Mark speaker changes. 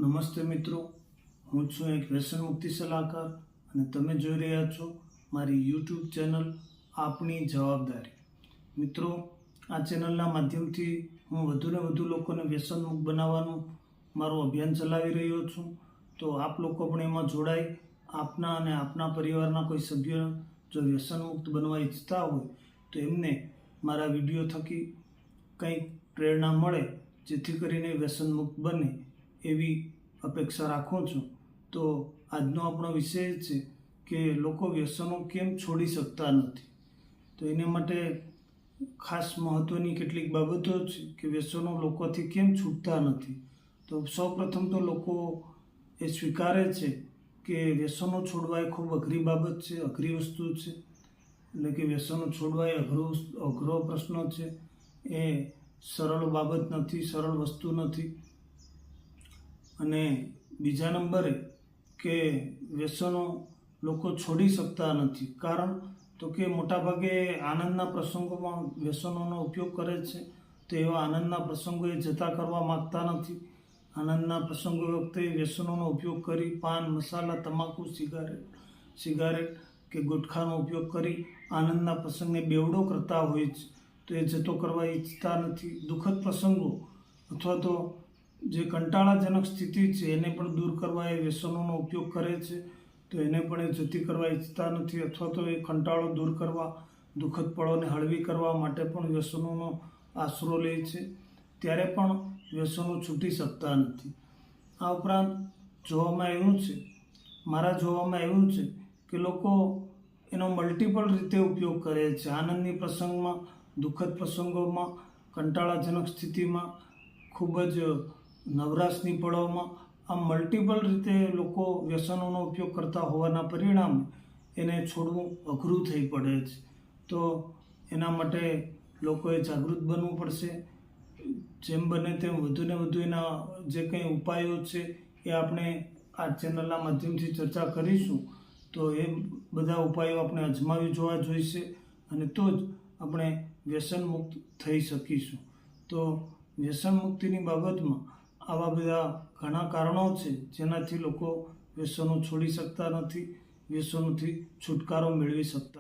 Speaker 1: નમસ્તે મિત્રો, હું છું એક વ્યસન મુક્તિ સલાહકાર અને તમે જોઈ રહ્યા છો મારી યુટ્યુબ ચેનલ આપણી જવાબદારી. મિત્રો, આ ચેનલના માધ્યમથી હું વધુને વધુ લોકોને વ્યસન મુક્ત બનાવવાનું મારું અભિયાન ચલાવી રહ્યો છું. તો આપ લોકો પણ એમાં જોડાઈ આપના અને આપના પરિવારના કોઈ સભ્ય જો વ્યસન મુક્ત બનવા ઈચ્છતા હોય તો એમને મારા વિડીયો થકી કંઈક પ્રેરણા મળે જેથી કરીને વ્યસન મુક્ત બને એવી અપેક્ષા રાખું છું. તો આજનો આપણો વિષય છે કે લોકો વ્યસનો કેમ છોડી શકતા નથી. તો એના માટે ખાસ મહત્ત્વની કેટલીક બાબતો છે કે વ્યસનો લોકોથી કેમ છૂટતા નથી. તો સૌપ્રથમ તો લોકો એ સ્વીકારે છે કે વ્યસનો છોડવા એ ખૂબ અઘરી બાબત છે, અઘરી વસ્તુ છે. એટલે કે વ્યસનો છોડવા એ અઘરો પ્રશ્ન છે. એ સરળ બાબત નથી, સરળ વસ્તુ નથી. અને બીજા નંબરે કે વ્યસનો લોકો છોડી શકતા નથી. કારણ તો કે મોટાભાગે આનંદના પ્રસંગોમાં વ્યસનોનો ઉપયોગ કરે છે. તો એવા આનંદના પ્રસંગો એ જતા કરવા માગતા નથી. આનંદના પ્રસંગો વખતે વ્યસનોનો ઉપયોગ કરી પાન, મસાલા, તમાકુ, સિગારેટ કે ગુટખાનો ઉપયોગ કરી આનંદના પ્રસંગને બેવડો કરતા હોય છે. તો એ જતો કરવા ઈચ્છતા નથી. દુઃખદ પ્રસંગો અથવા તો જે કંટાળાજનક સ્થિતિ છે એને પણ દૂર કરવા એ વ્યસનોનો ઉપયોગ કરે છે. તો એને પણ એ જતી કરવા ઈચ્છતા નથી. અથવા તો એ કંટાળો દૂર કરવા, દુઃખદ પળોને હળવી કરવા માટે પણ વ્યસનોનો આશરો લે છે. ત્યારે પણ વ્યસનો છૂટી શકતા નથી. આ ઉપરાંત મારા જોવામાં એવું છે કે લોકો એનો મલ્ટિપલ રીતે ઉપયોગ કરે છે. આનંદની પ્રસંગમાં, દુઃખદ પ્રસંગોમાં, કંટાળાજનક સ્થિતિમાં, ખૂબ જ નવરાશની પળોમાં, આમ મલ્ટિપલ રીતે લોકો વ્યસનોનો ઉપયોગ કરતા હોવાના પરિણામે એને છોડવું અઘરું થઈ પડે છે. તો એના માટે લોકોએ જાગૃત બનવું પડશે. જેમ બને તેમ વધુને વધુ એના જે કંઈ ઉપાયો છે એ આપણે આ ચેનલના માધ્યમથી ચર્ચા કરીશું. તો એ બધા ઉપાયો આપણે અજમાવી જોવા જોઈશે અને તો જ આપણે વ્યસન મુક્ત થઈ શકીશું. તો વ્યસન મુક્તિની બાબતમાં આવા બધા ઘણા કારણો છે જેનાથી લોકો વ્યસનો છોડી શકતા નથી, વ્યસનોથી છુટકારો મેળવી શકતા.